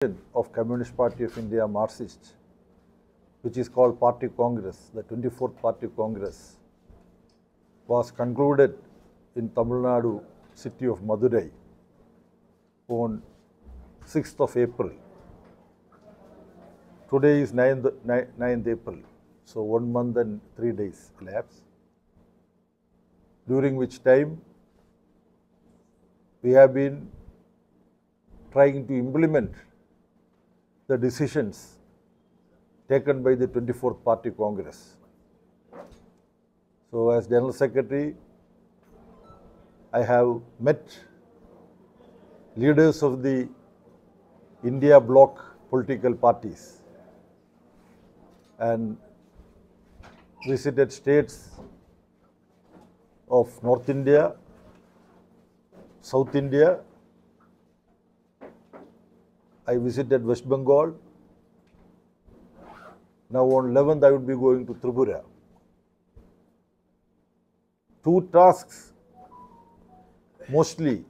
of Communist Party of India Marxist, which is called Party Congress, the 24th Party Congress, was concluded in Tamil Nadu city of Madurai on 6th of April. Today is 9th April, so 1 month and 3 days elapsed, during which time we have been trying to implement the decisions taken by the 24th Party Congress. So as General Secretary, I have met leaders of the India bloc political parties and visited states of North India, South India. I visited West Bengal. Now on 11th I will be going to Tripura. Two tasks mostly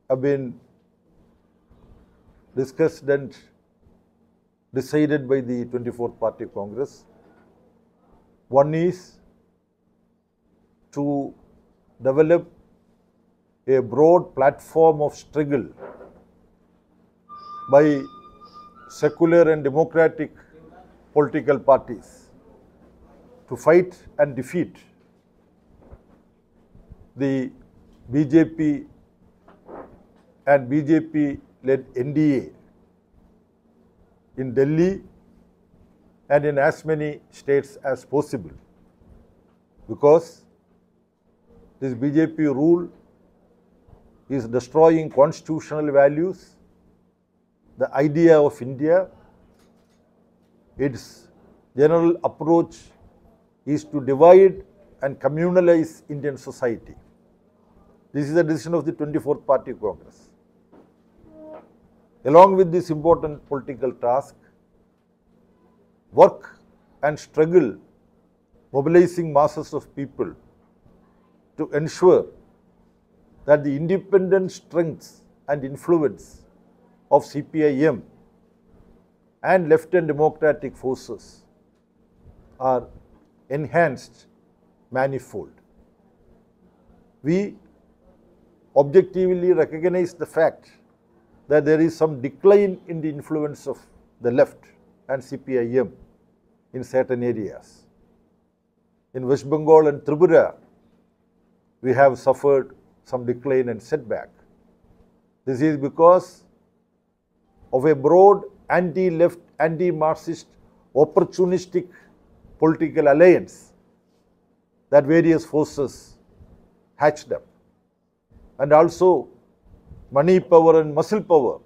have been discussed and decided by the 24th Party Congress. One is to develop a broad platform of struggle by secular and democratic political parties to fight and defeat the BJP and BJP-led NDA in Delhi and in as many states as possible, because this BJP rule is destroying constitutional values, the idea of India. Its general approach is to divide and communalize Indian society. This is the decision of the 24th Party Congress. Along with this important political task, work and struggle mobilizing masses of people to ensure that the independent strengths and influence of CPIM and left and democratic forces are enhanced manifold. We objectively recognize the fact that there is some decline in the influence of the left and CPIM in certain areas. In West Bengal and Tripura, we have suffered some decline and setback. This is because of a broad anti-left, anti-Marxist, opportunistic political alliance that various forces hatched up, and also money power and muscle power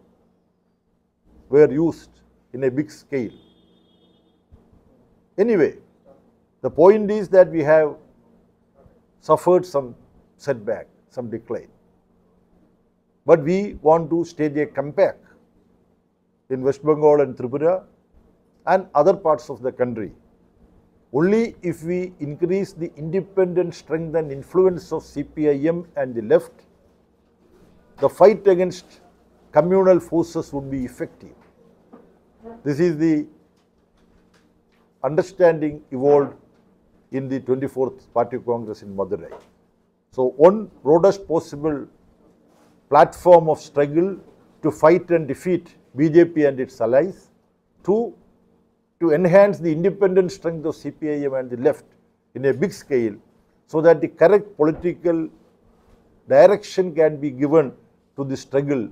were used in a big scale. Anyway, the point is that we have suffered some setback, some decline. But we want to stage a comeback in West Bengal and Tripura and other parts of the country only if we increase the independent strength and influence of CPIM and the left. The fight against communal forces would be effective. This is the understanding evolved in the 24th Party Congress in Madurai. So one broadest possible platform of struggle to fight and defeat BJP and its allies. Two, to enhance the independent strength of CPIM and the left in a big scale so that the correct political direction can be given to the struggle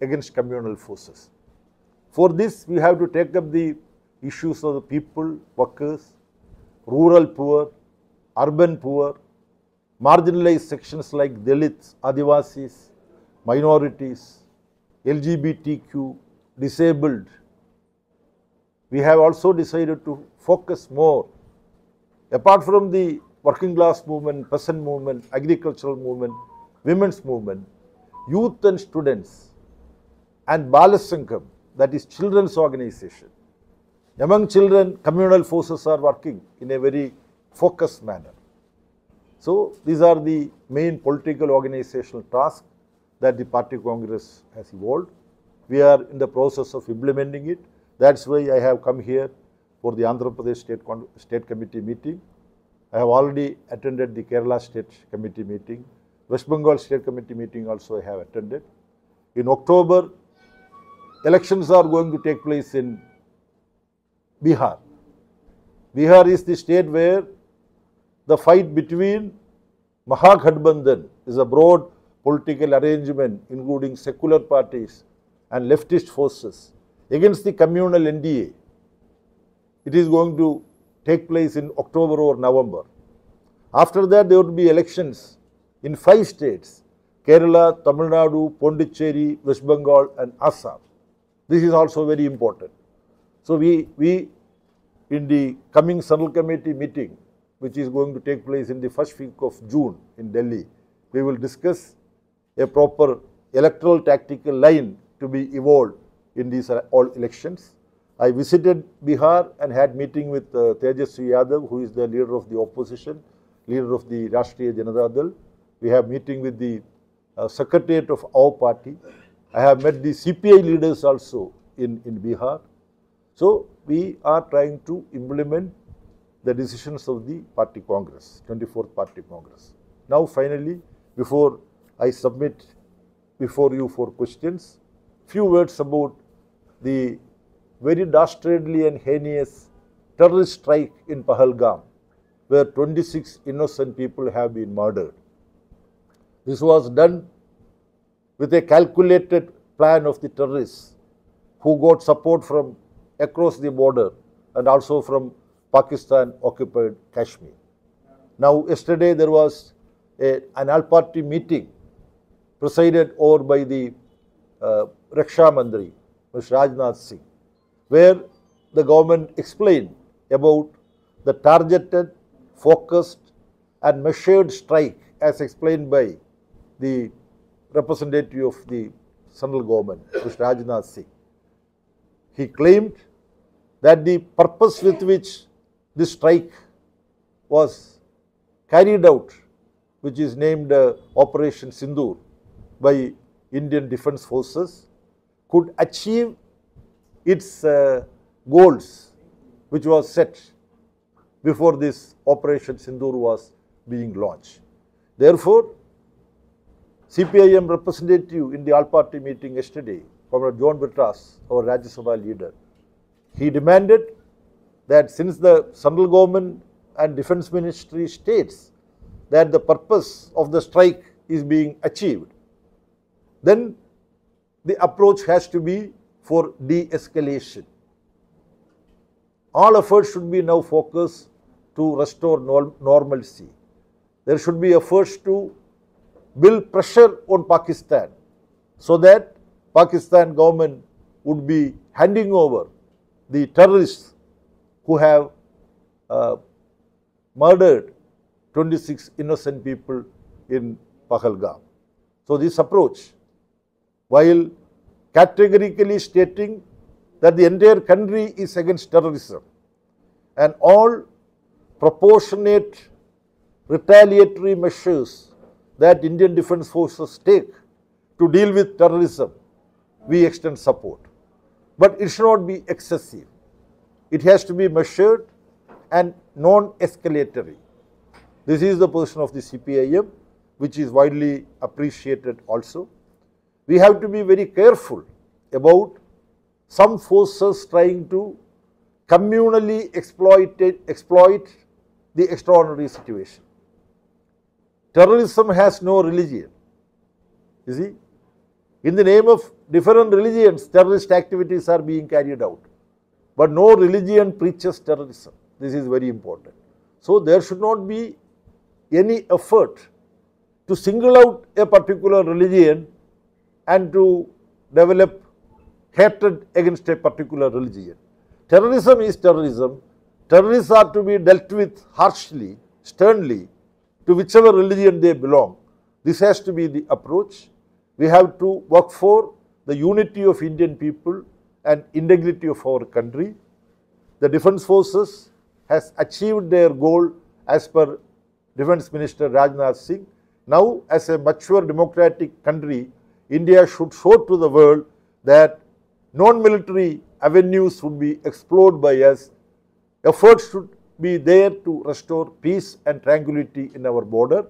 against communal forces. For this, we have to take up the issues of the people, workers, rural poor, urban poor, marginalized sections like Dalits, Adivasis, minorities, LGBTQ, disabled. We have also decided to focus more, apart from the working class movement, peasant movement, agricultural movement, women's movement, youth and students, and Balasangham, that is children's organization. Among children, communal forces are working in a very focused manner. So these are the main political organizational tasks that the party congress has evolved. We are in the process of implementing it. That's why I have come here for the Andhra Pradesh State Committee meeting. I have already attended the Kerala State Committee meeting. West Bengal State Committee meeting also I have attended. In October, elections are going to take place in Bihar. Bihar is the state where the fight between Mahagathbandhan is a broad political arrangement including secular parties and leftist forces against the communal NDA. It is going to take place in October or November. After that, there will be elections in 5 states: Kerala, Tamil Nadu, Pondicherry, West Bengal and Assam. This is also very important. So we in the coming Central Committee meeting, which is going to take place in the first week of June in Delhi, we will discuss a proper electoral tactical line to be evolved in these all elections. I visited Bihar and had meeting with Tejasvi Yadav, who is the leader of the opposition, leader of the Rashtriya Janata Dal. We have meeting with the secretariat of our party. I have met the CPI leaders also in Bihar. So we are trying to implement the decisions of the party congress, 24th party congress. Now finally, before I submit before you for questions, few words about the very dastardly and heinous terrorist strike in Pahalgam, where 26 innocent people have been murdered. This was done with a calculated plan of the terrorists who got support from across the border and also from Pakistan occupied Kashmir. Now yesterday there was an all-party meeting presided over by the Raksha Mandri, Mr. Rajnath Singh, where the government explained about the targeted, focused and measured strike as explained by the representative of the central government, Mr. Rajnath Singh. He claimed that the purpose with which this strike was carried out, which is named Operation Sindoor by Indian Defence Forces, could achieve its goals which was set before this Operation Sindoor was being launched. Therefore, CPIM representative in the all-party meeting yesterday, Comrade John Brittas, our Rajya Sabha leader, he demanded that since the central government and defence ministry states that the purpose of the strike is being achieved, then the approach has to be for de-escalation. All efforts should be now focused to restore normalcy. There should be efforts to build pressure on Pakistan so that Pakistan government would be handing over the terrorists who have murdered 26 innocent people in Pahalgam. So this approach, while categorically stating that the entire country is against terrorism and all proportionate retaliatory measures that Indian Defence Forces take to deal with terrorism, we extend support. But it should not be excessive. It has to be measured and non-escalatory. This is the position of the CPIM, which is widely appreciated also. We have to be very careful about some forces trying to communally exploit the extraordinary situation. Terrorism has no religion. You see, in the name of different religions, terrorist activities are being carried out. But no religion preaches terrorism. This is very important. So there should not be any effort to single out a particular religion and to develop hatred against a particular religion. Terrorism is terrorism. Terrorists are to be dealt with harshly, sternly, to whichever religion they belong. This has to be the approach. We have to work for the unity of Indian people and integrity of our country. The Defence Forces has achieved their goal as per Defence Minister Rajnath Singh. Now, as a mature democratic country, India should show to the world that non-military avenues would be explored by us. Efforts should be there to restore peace and tranquility in our border.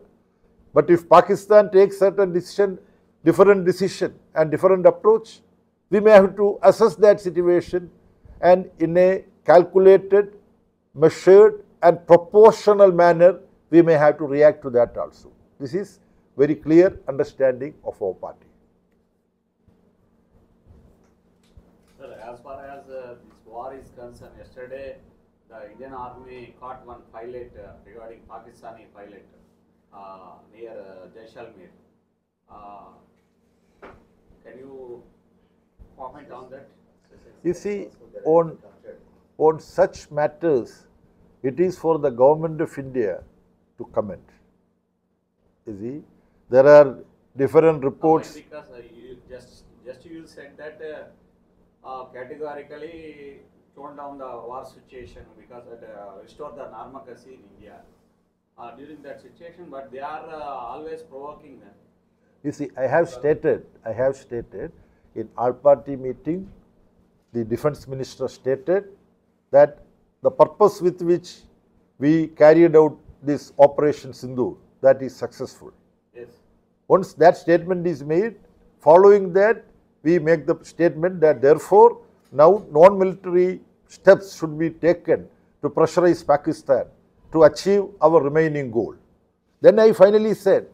But if Pakistan takes certain decision, different decision and different approach, we may have to assess that situation and in a calculated, measured and proportional manner, we may have to react to that also. This is very clear understanding of our party. Sir, as far as this war is concerned, yesterday the Indian Army caught one pilot regarding Pakistani pilot near Jaisalmer. Can you comment on that? You see, on such matters, it is for the government of India to comment. You see, there are different reports. Because you said that categorically tone down the war situation because it restore the normalcy in India during that situation, but they are always provoking them. You see, I have stated in all party meeting, the defense minister stated that the purpose with which we carried out this Operation Sindoor, that is successful. Yes. Once that statement is made, following that, we make the statement that therefore, now non-military steps should be taken to pressurize Pakistan to achieve our remaining goal. Then I finally said,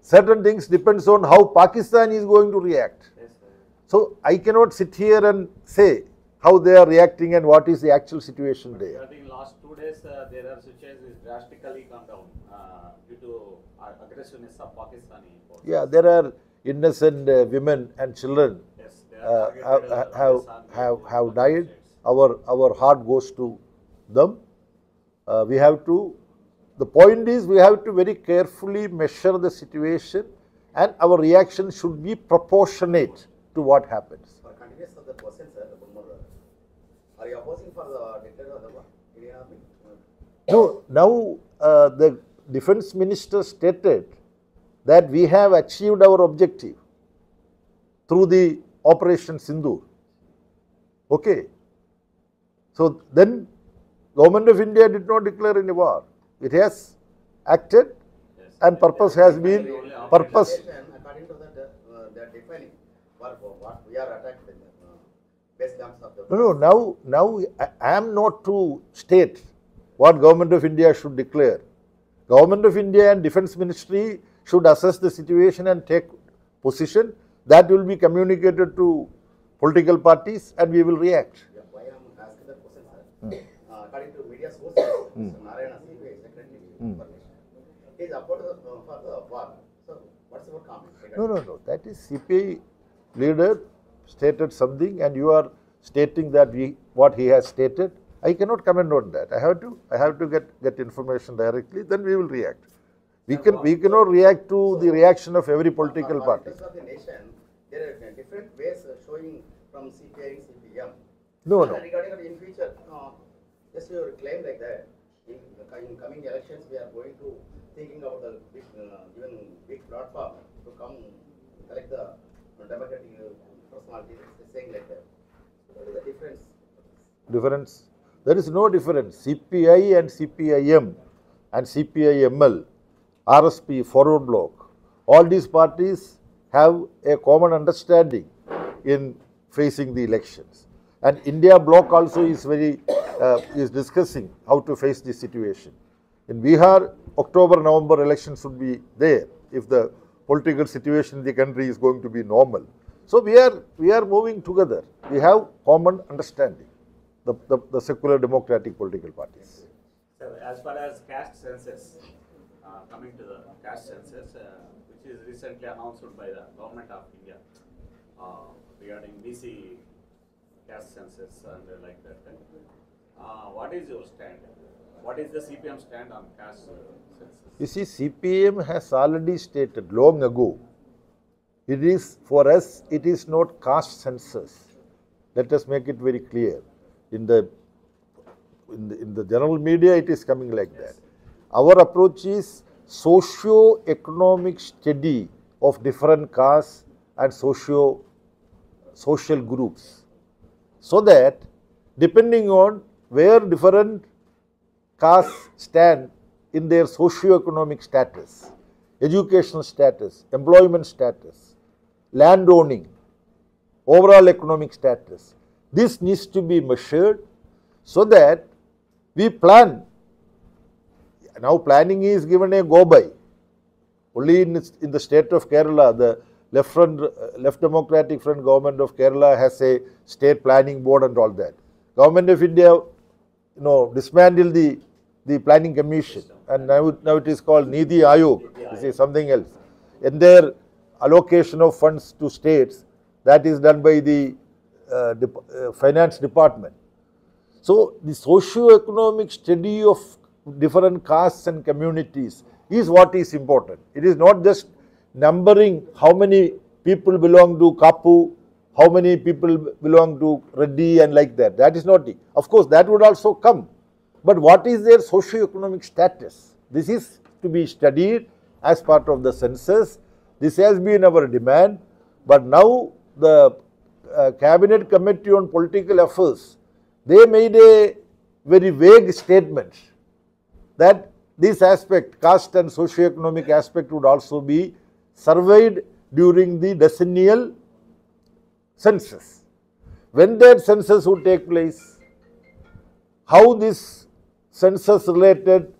certain things depends on how Pakistan is going to react. Yes, sir. So I cannot sit here and say how they are reacting and what is the actual situation there. I think last 2 days there are situations drastically come down due to aggressiveness of Pakistani forces. Yeah, there are innocent women and children Yes, they are have died. Our heart goes to them. The point is we have to very carefully measure the situation and our reaction should be proportionate to what happens. For continuous of the question, sir, are you opposing for the declaration of the war? Indian Army? No, now the defense minister stated that we have achieved our objective through the Operation Sindoor. Okay. So then Government of India did not declare any war. It has acted and purpose has been purpose. According to that, they are defining what we are attacked in base camps of the. Now I am not to state what Government of India should declare. Government of India and Defence Ministry should assess the situation and take position. That will be communicated to political parties and we will react. Yeah, why I am asking that question, sir? According to media sources, Mr. Narayana, CBI Secretary Information, he is opposed for the war. So, what's your comment? No. That is CPI leader stated something and you are stating that what he has stated. I cannot comment on that. I have to get information directly. Then we will react. We cannot react to the reaction of every political party. Of the nation, there are different ways showing from CPI and CPM. No. Regarding in future, just you claim like that. In coming elections, we are going to thinking about the big, even big platform to come collect the democratic personalities, saying like that. What is the difference? Difference? There is no difference. CPI and CPIM and CPIML, RSP, Forward Bloc, all these parties have a common understanding in facing the elections. And India bloc also is is discussing how to face this situation. In Bihar, October-November elections should be there if the political situation in the country is going to be normal. So we are moving together. We have common understanding. The secular democratic political parties. So as far as caste census, coming to the caste census, which is recently announced by the government of India regarding BC caste census and like that. What is your stand? What is the CPM stand on caste census? You see, CPM has already stated long ago, it is for us, it is not caste census. Let us make it very clear. In the general media, it is coming like that. Our approach is socio-economic study of different castes and socio social groups, so that depending on where different castes stand in their socio-economic status, educational status, employment status, land owning, overall economic status, this needs to be measured so that we plan. Now planning is given a go-by. Only in the state of Kerala, the Left Democratic Front government of Kerala has a state planning board and all that. Government of India, dismantled the planning commission, and now it is called Niti Ayog. This is something else. In their allocation of funds to states, that is done by the finance department. So the socio-economic study of different castes and communities is what is important. It is not just numbering how many people belong to Kapu, how many people belong to Reddy and like that. That is not it. Of course, that would also come. But what is their socio-economic status? This is to be studied as part of the census. This has been our demand. But now the Cabinet Committee on Political Affairs, they made a very vague statement that this aspect, caste and socio-economic aspect, would also be surveyed during the decennial census. When that census would take place, how this census-related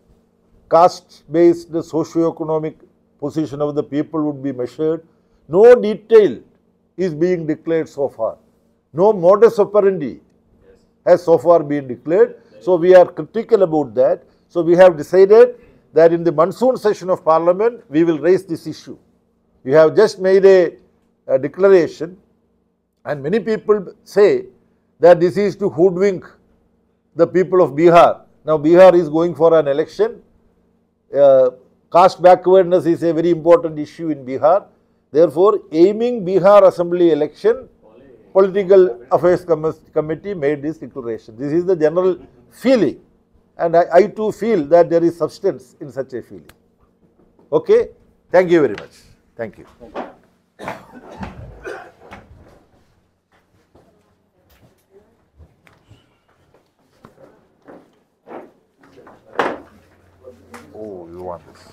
caste-based socio-economic position of the people would be measured, no detail is being declared so far. No modus operandi has so far been declared. So we are critical about that. So we have decided that in the monsoon session of Parliament, we will raise this issue. We have just made a declaration, and many people say that this is to hoodwink the people of Bihar. Now Bihar is going for an election. Caste backwardness is a very important issue in Bihar. Therefore, aiming Bihar Assembly election, Political Affairs Committee made this declaration. This is the general feeling, and I too feel that there is substance in such a feeling. Okay? Thank you very much. Thank you. Oh, you want this?